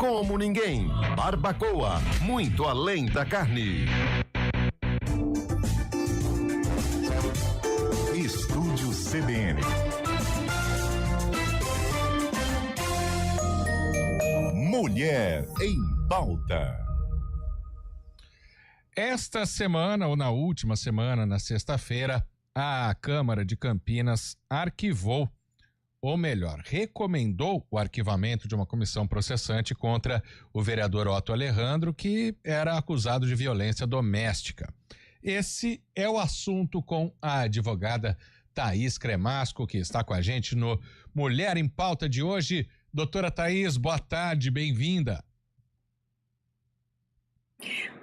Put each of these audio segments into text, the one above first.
como ninguém. Barbacoa, muito além da carne. Estúdio CBN. Mulher em Pauta. Esta semana, ou na última semana, na sexta-feira, a Câmara de Campinas arquivou, ou melhor, recomendou o arquivamento de uma comissão processante contra o vereador Otto Alejandro, que era acusado de violência doméstica. Esse é o assunto com a advogada Thaís Cremasco, que está com a gente no Mulher em Pauta de hoje. Doutora Thaís, boa tarde, bem-vinda.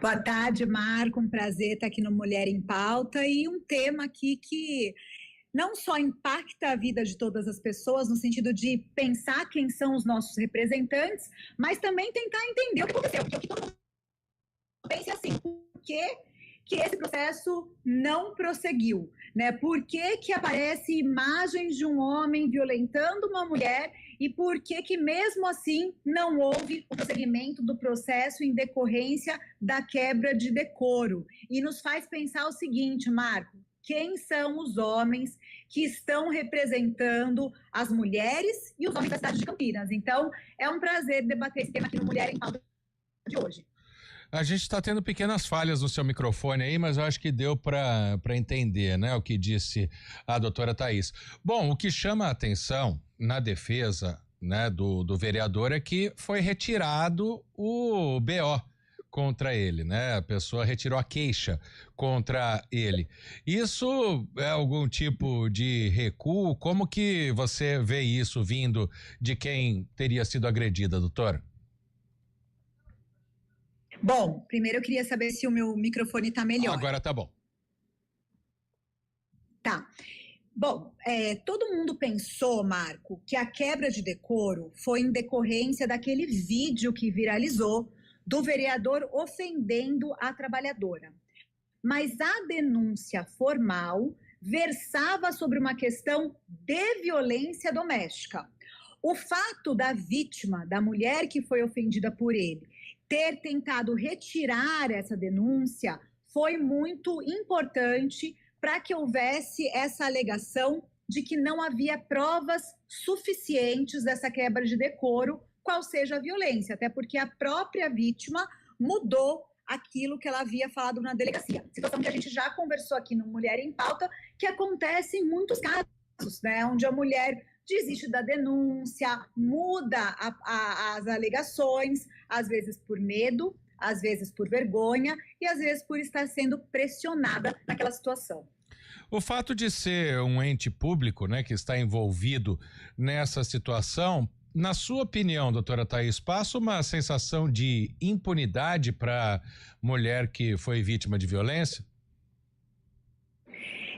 Boa tarde, Marco, um prazer estar aqui no Mulher em Pauta e um tema aqui que não só impacta a vida de todas as pessoas no sentido de pensar quem são os nossos representantes, mas também tentar entender o que aconteceu, porque todo mundo pensa assim, por que esse processo não prosseguiu, né? Por que aparece imagens de um homem violentando uma mulher e por que mesmo assim não houve o prosseguimento do processo em decorrência da quebra de decoro? E nos faz pensar o seguinte, Marco, quem são os homens que estão representando as mulheres e os homens da cidade de Campinas? Então, é um prazer debater esse tema aqui no Mulher em Pauta de hoje. A gente está tendo pequenas falhas no seu microfone aí, mas eu acho que deu para entender, né, o que disse a doutora Thaís. Bom, o que chama a atenção na defesa, né, do vereador é que foi retirado o BO contra ele, né? A pessoa retirou a queixa contra ele. Isso é algum tipo de recuo? Como que você vê isso vindo de quem teria sido agredida, doutora? Bom, primeiro eu queria saber se o meu microfone está melhor. Agora tá bom. Tá. Bom, todo mundo pensou, Marco, que a quebra de decoro foi em decorrência daquele vídeo que viralizou do vereador ofendendo a trabalhadora. Mas a denúncia formal versava sobre uma questão de violência doméstica. O fato da vítima, da mulher que foi ofendida por ele, ter tentado retirar essa denúncia foi muito importante para que houvesse essa alegação de que não havia provas suficientes dessa quebra de decoro, qual seja a violência, até porque a própria vítima mudou aquilo que ela havia falado na delegacia. Situação que a gente já conversou aqui no Mulher em Pauta, que acontece em muitos casos, né, onde a mulher desiste da denúncia, muda as alegações, às vezes por medo, às vezes por vergonha e às vezes por estar sendo pressionada naquela situação. O fato de ser um ente público, né, que está envolvido nessa situação, na sua opinião, doutora Thaís, passa uma sensação de impunidade para mulher que foi vítima de violência?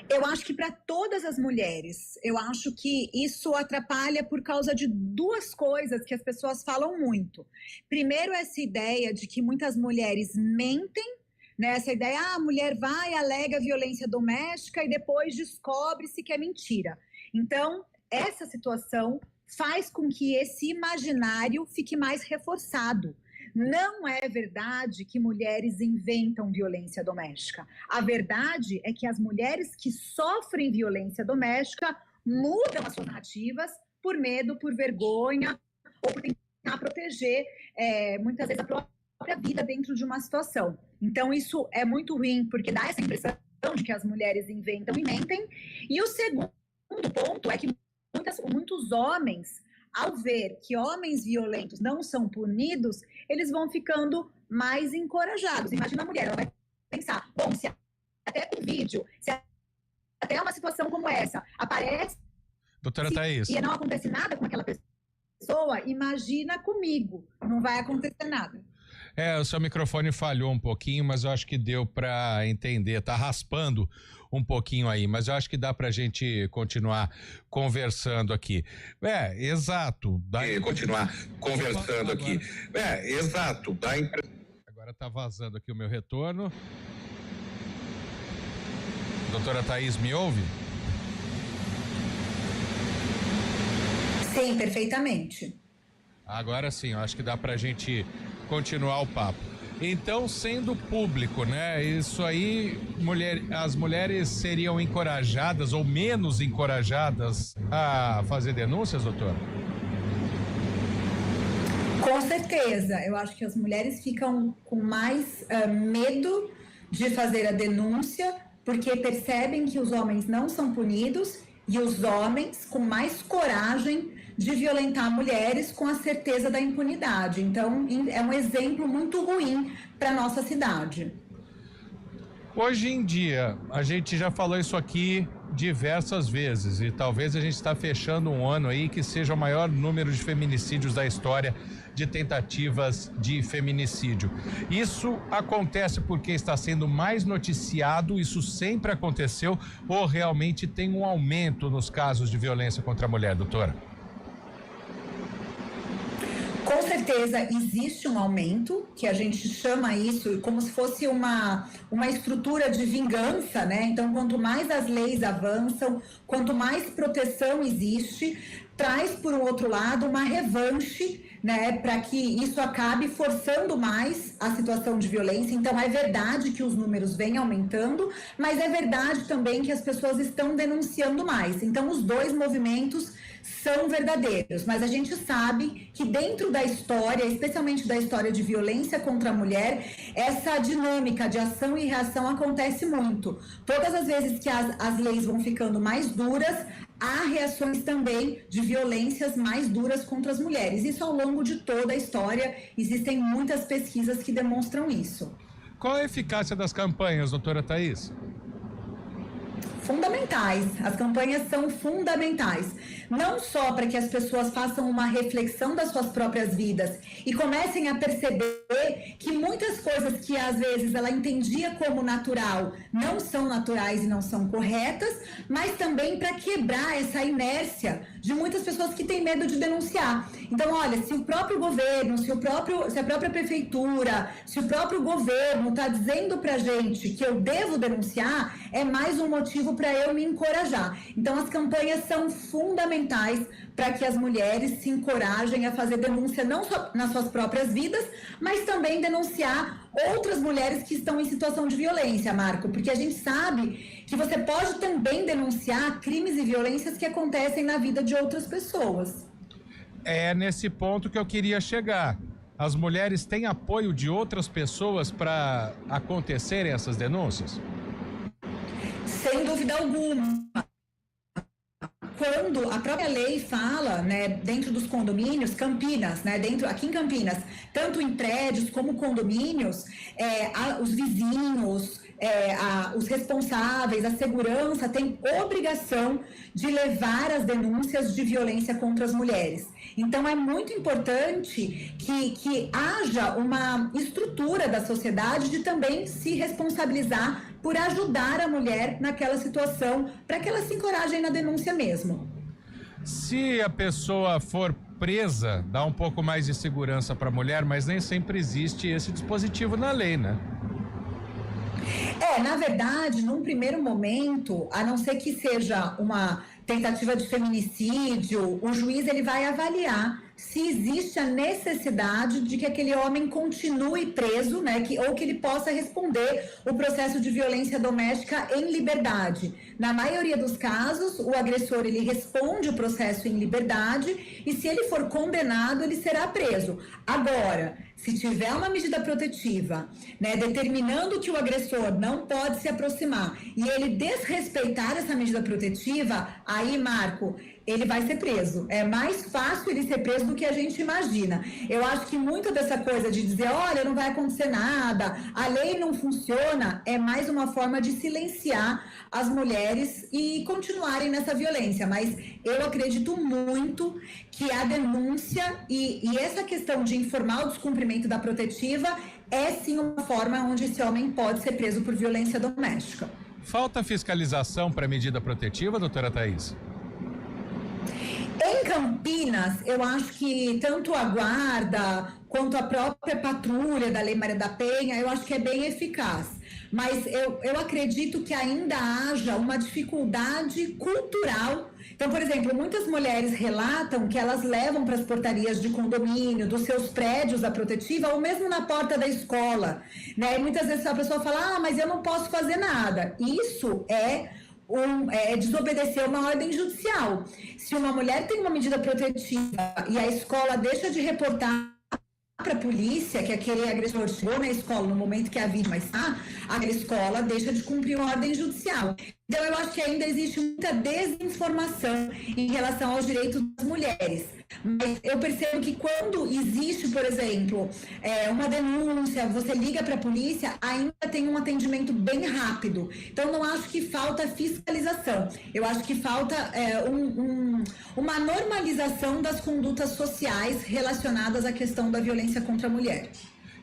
Eu acho que para todas as mulheres, eu acho que isso atrapalha por causa de duas coisas que as pessoas falam muito. Primeiro, essa ideia de que muitas mulheres mentem, né? Essa ideia, a mulher vai, alega violência doméstica e depois descobre-se que é mentira. Então, essa situação faz com que esse imaginário fique mais reforçado. Não é verdade que mulheres inventam violência doméstica. A verdade é que as mulheres que sofrem violência doméstica mudam as suas narrativas por medo, por vergonha ou por tentar proteger, muitas vezes, a própria vida dentro de uma situação. Então, isso é muito ruim, porque dá essa impressão de que as mulheres inventam e mentem. E o segundo ponto é que muitos homens, ao ver que homens violentos não são punidos, eles vão ficando mais encorajados. Imagina a mulher, ela vai pensar, bom, se até um vídeo, se até uma situação como essa aparece, doutora Thaís, e não acontece nada com aquela pessoa, imagina comigo, não vai acontecer nada. O seu microfone falhou um pouquinho, mas eu acho que deu para entender, tá raspando um pouquinho aí, mas eu acho que dá pra gente continuar conversando aqui. Exato. Continuar conversando aqui. Exato. Agora tá vazando aqui o meu retorno. Doutora Thaís, me ouve? Sim, perfeitamente. Agora sim, eu acho que dá pra gente continuar o papo. Então, sendo público, né? Isso aí, as mulheres seriam encorajadas ou menos encorajadas a fazer denúncias, doutora? Com certeza, eu acho que as mulheres ficam com mais medo de fazer a denúncia, porque percebem que os homens não são punidos, e os homens com mais coragem de violentar mulheres com a certeza da impunidade. Então, é um exemplo muito ruim para nossa cidade. Hoje em dia, a gente já falou isso aqui diversas vezes e talvez a gente está fechando um ano aí que seja o maior número de feminicídios da história, de tentativas de feminicídio. Isso acontece porque está sendo mais noticiado, isso sempre aconteceu, ou realmente tem um aumento nos casos de violência contra a mulher, doutora? Com certeza existe um aumento, que a gente chama isso como se fosse uma estrutura de vingança, né? Então, quanto mais as leis avançam, quanto mais proteção existe, traz, por um outro lado, uma revanche, né? Para que isso acabe forçando mais a situação de violência. Então, é verdade que os números vêm aumentando, mas é verdade também que as pessoas estão denunciando mais. Então, os dois movimentos são verdadeiros, mas a gente sabe que dentro da história, especialmente da história de violência contra a mulher, essa dinâmica de ação e reação acontece muito. Todas as vezes que as leis vão ficando mais duras, há reações também de violências mais duras contra as mulheres. Isso ao longo de toda a história, existem muitas pesquisas que demonstram isso. Qual a eficácia das campanhas, doutora Thaís? Fundamentais, as campanhas são fundamentais, não só para que as pessoas façam uma reflexão das suas próprias vidas e comecem a perceber que muitas coisas que às vezes ela entendia como natural não são naturais e não são corretas, mas também para quebrar essa inércia de muitas pessoas que têm medo de denunciar. Então, olha, se o próprio governo, se a própria prefeitura, se o próprio governo está dizendo para a gente que eu devo denunciar, é mais um motivo para eu me encorajar. Então, as campanhas são fundamentais para que as mulheres se encorajem a fazer denúncia não só nas suas próprias vidas, mas também denunciar outras mulheres que estão em situação de violência, Marco, porque a gente sabe que você pode também denunciar crimes e violências que acontecem na vida de outras pessoas. É nesse ponto que eu queria chegar. As mulheres têm apoio de outras pessoas para acontecerem essas denúncias? Sem dúvida alguma. Quando a própria lei fala, né, dentro dos condomínios, Campinas, né, aqui em Campinas, tanto em prédios como condomínios, os vizinhos, os responsáveis, a segurança tem obrigação de levar as denúncias de violência contra as mulheres. Então, é muito importante que haja uma estrutura da sociedade de também se responsabilizar por ajudar a mulher naquela situação, para que ela se encoraje na denúncia mesmo. Se a pessoa for presa, dá um pouco mais de segurança para a mulher, mas nem sempre existe esse dispositivo na lei, né? Na verdade, num primeiro momento, a não ser que seja uma tentativa de feminicídio, o juiz ele vai avaliar se existe a necessidade de que aquele homem continue preso, né, ou que ele possa responder o processo de violência doméstica em liberdade. Na maioria dos casos, o agressor ele responde o processo em liberdade e se ele for condenado, ele será preso. Agora, se tiver uma medida protetiva, né, determinando que o agressor não pode se aproximar e ele desrespeitar essa medida protetiva, aí, Marco, ele vai ser preso. É mais fácil ele ser preso do que a gente imagina. Eu acho que muito dessa coisa de dizer, olha, não vai acontecer nada, a lei não funciona, é mais uma forma de silenciar as mulheres e continuarem nessa violência. Mas eu acredito muito que a denúncia e essa questão de informar o descumprimento da protetiva é sim uma forma onde esse homem pode ser preso por violência doméstica. Falta fiscalização para medida protetiva, doutora Thaís? Em Campinas, eu acho que tanto a guarda quanto a própria patrulha da Lei Maria da Penha, eu acho que é bem eficaz. Mas eu acredito que ainda haja uma dificuldade cultural Então, por exemplo, muitas mulheres relatam que elas levam para as portarias de condomínio, dos seus prédios a protetiva, ou mesmo na porta da escola, né? E muitas vezes a pessoa fala, mas eu não posso fazer nada. Isso é desobedecer uma ordem judicial. Se uma mulher tem uma medida protetiva e a escola deixa de reportar para a polícia que aquele agressor chegou na escola no momento que a vítima está, a escola deixa de cumprir uma ordem judicial. Então, eu acho que ainda existe muita desinformação em relação aos direitos das mulheres. Mas eu percebo que quando existe, por exemplo, uma denúncia, você liga para a polícia, ainda tem um atendimento bem rápido. Então, não acho que falta fiscalização. Eu acho que falta uma normalização das condutas sociais relacionadas à questão da violência contra a mulher.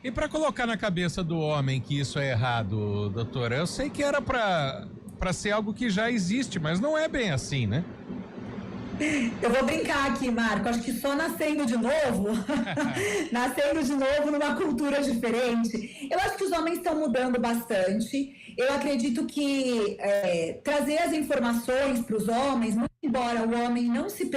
E para colocar na cabeça do homem que isso é errado, doutora, eu sei que era para ser algo que já existe, mas não é bem assim, né? Eu vou brincar aqui, Marco, acho que só nascendo de novo, numa cultura diferente. Eu acho que os homens estão mudando bastante. Eu acredito que trazer as informações para os homens, muito embora o homem não se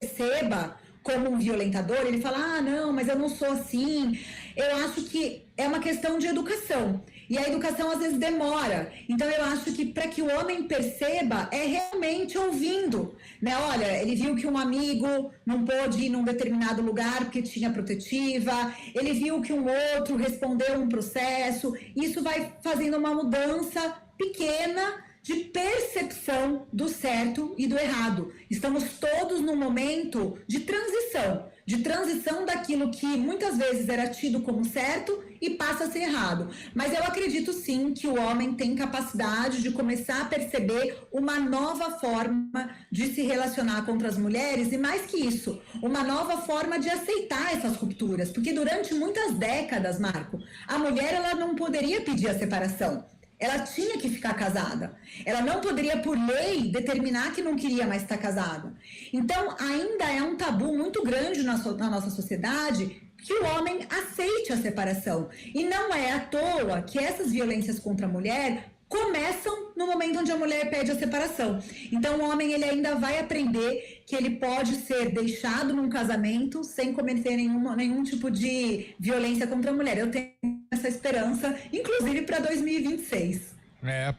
perceba como um violentador, ele fala, não, mas eu não sou assim. Eu acho que é uma questão de educação. E a educação às vezes demora. Então eu acho que para que o homem perceba é realmente ouvindo, né? Olha, ele viu que um amigo não pôde ir num determinado lugar porque tinha protetiva, ele viu que um outro respondeu um processo. Isso vai fazendo uma mudança pequena de percepção do certo e do errado. Estamos todos num momento de transição daquilo que muitas vezes era tido como certo e passa a ser errado. Mas eu acredito sim que o homem tem capacidade de começar a perceber uma nova forma de se relacionar contra as mulheres e, mais que isso, uma nova forma de aceitar essas rupturas. Porque durante muitas décadas, Marco, a mulher ela não poderia pedir a separação. Ela tinha que ficar casada. Ela não poderia, por lei, determinar que não queria mais estar casada. Então, ainda é um tabu muito grande na nossa sociedade que o homem aceite a separação. E não é à toa que essas violências contra a mulher começam no momento onde a mulher pede a separação. Então, o homem ele ainda vai aprender que ele pode ser deixado num casamento sem cometer nenhum tipo de violência contra a mulher. Eu tenho essa esperança, inclusive para 2026.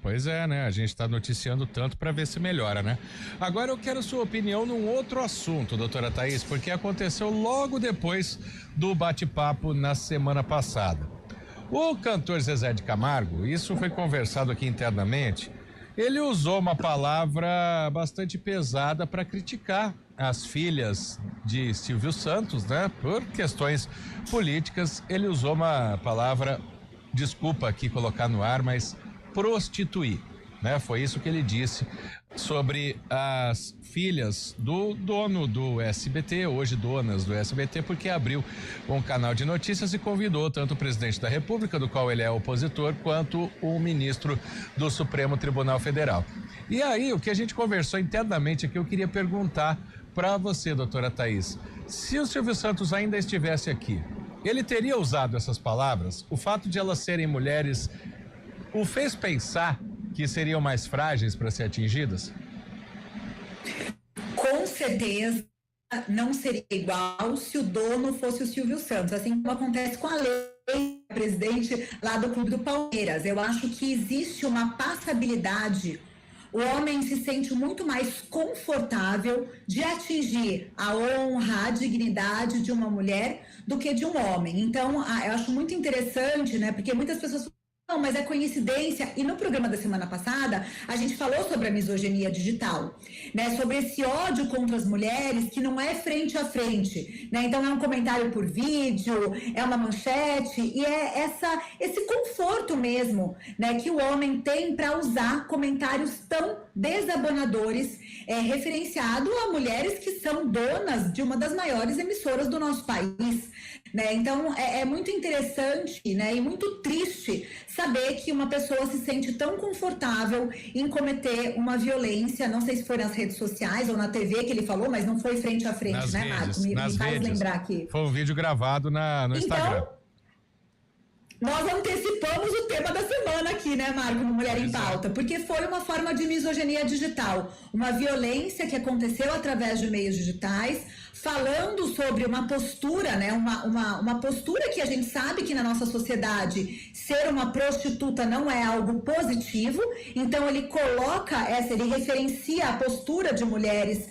Pois é, né? A gente está noticiando tanto para ver se melhora, né? Agora eu quero sua opinião num outro assunto, doutora Thaís, porque aconteceu logo depois do bate-papo na semana passada. O cantor Zezé de Camargo, isso foi conversado aqui internamente, ele usou uma palavra bastante pesada para criticar as filhas de Silvio Santos, né? Por questões políticas, ele usou uma palavra, desculpa aqui colocar no ar, mas prostituir, né? Foi isso que ele disse sobre as filhas do dono do SBT, hoje donas do SBT, porque abriu um canal de notícias e convidou tanto o presidente da República, do qual ele é opositor, quanto o ministro do Supremo Tribunal Federal. E aí, o que a gente conversou internamente aqui, eu queria perguntar para você, doutora Thaís, se o Silvio Santos ainda estivesse aqui, ele teria usado essas palavras? O fato de elas serem mulheres o fez pensar que seriam mais frágeis para ser atingidas? Com certeza não seria igual se o dono fosse o Silvio Santos, assim como acontece com a lei, presidente lá do Clube do Palmeiras. Eu acho que existe uma passabilidade. O homem se sente muito mais confortável de atingir a honra, a dignidade de uma mulher do que de um homem. Então, eu acho muito interessante, né? Porque muitas pessoas não, mas é coincidência. E no programa da semana passada, a gente falou sobre a misoginia digital, né? Sobre esse ódio contra as mulheres que não é frente a frente, né? Então é um comentário por vídeo, é uma manchete e é esse conforto mesmo, né? Que o homem tem para usar comentários tão desabonadores, referenciado a mulheres que são donas de uma das maiores emissoras do nosso país, né? Então é muito interessante, né? E muito triste saber que uma pessoa se sente tão confortável em cometer uma violência, não sei se foi nas redes sociais ou na TV que ele falou, mas não foi frente a frente, nas né, redes, Marco? Me faz lembrar aqui. Foi um vídeo gravado no Instagram. Nós antecipamos o tema da semana aqui, né, Marco, no Mulher em Pauta, porque foi uma forma de misoginia digital, uma violência que aconteceu através de meios digitais, falando sobre uma postura, né, uma postura que a gente sabe que na nossa sociedade ser uma prostituta não é algo positivo, então ele ele referencia a postura de mulheres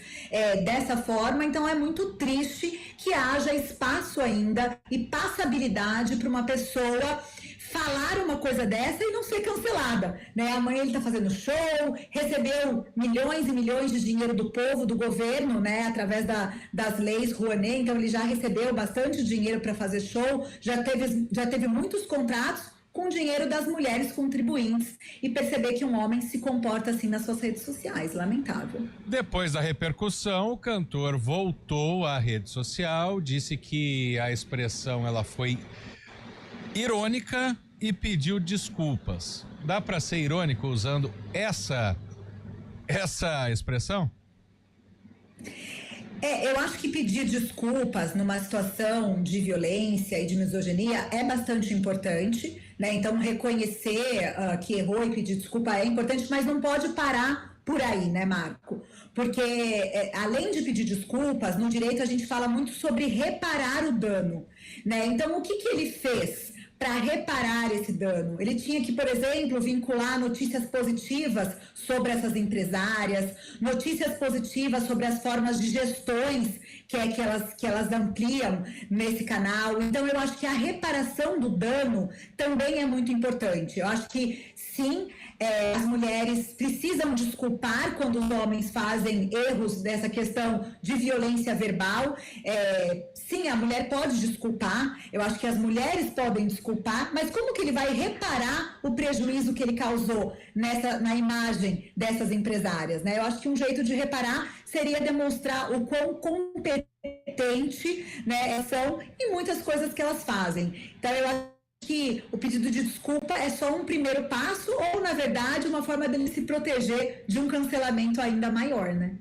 dessa forma, então é muito triste que haja espaço ainda e passabilidade para uma pessoa falar uma coisa dessa e não ser cancelada, né? Amanhã ele está fazendo show, recebeu milhões e milhões de dinheiro do povo, do governo, né? Através das leis Rouanet, então ele já recebeu bastante dinheiro para fazer show, já teve muitos contratos com dinheiro das mulheres contribuintes e perceber que um homem se comporta assim nas suas redes sociais, lamentável. Depois da repercussão, o cantor voltou à rede social, disse que a expressão ela foi irônica e pediu desculpas. Dá para ser irônico usando essa expressão? Eu acho que pedir desculpas numa situação de violência e de misoginia é bastante importante, né? Então, reconhecer que errou e pedir desculpa é importante, mas não pode parar por aí, né, Marco? Porque, além de pedir desculpas, no direito a gente fala muito sobre reparar o dano, né? Então, o que ele fez para reparar esse dano? Ele tinha que, por exemplo, vincular notícias positivas sobre essas empresárias, notícias positivas sobre as formas de gestões que elas ampliam nesse canal. Então, eu acho que a reparação do dano também é muito importante. Eu acho que, sim, as mulheres precisam desculpar quando os homens fazem erros dessa questão de violência verbal. Sim, a mulher pode desculpar, eu acho que as mulheres podem desculpar, mas como que ele vai reparar o prejuízo que ele causou na imagem dessas empresárias, né? Eu acho que um jeito de reparar seria demonstrar o quão competente, né, são em muitas coisas que elas fazem. Então, eu acho que o pedido de desculpa é só um primeiro passo ou, na verdade, uma forma dele se proteger de um cancelamento ainda maior, né?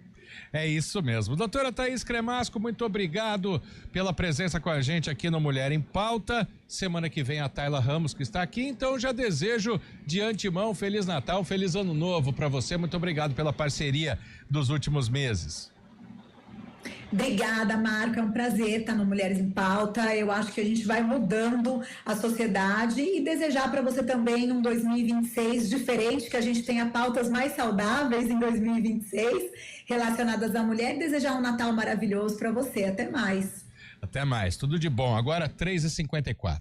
É isso mesmo. Doutora Thaís Cremasco, muito obrigado pela presença com a gente aqui no Mulher em Pauta. Semana que vem a Tayla Ramos que está aqui, então já desejo de antemão Feliz Natal, Feliz Ano Novo para você. Muito obrigado pela parceria dos últimos meses. Obrigada, Marco, é um prazer estar no Mulheres em Pauta. Eu acho que a gente vai mudando a sociedade e desejar para você também um 2026 diferente, que a gente tenha pautas mais saudáveis em 2026 relacionadas à mulher e desejar um Natal maravilhoso para você. Até mais. Até mais, tudo de bom. Agora 3h54.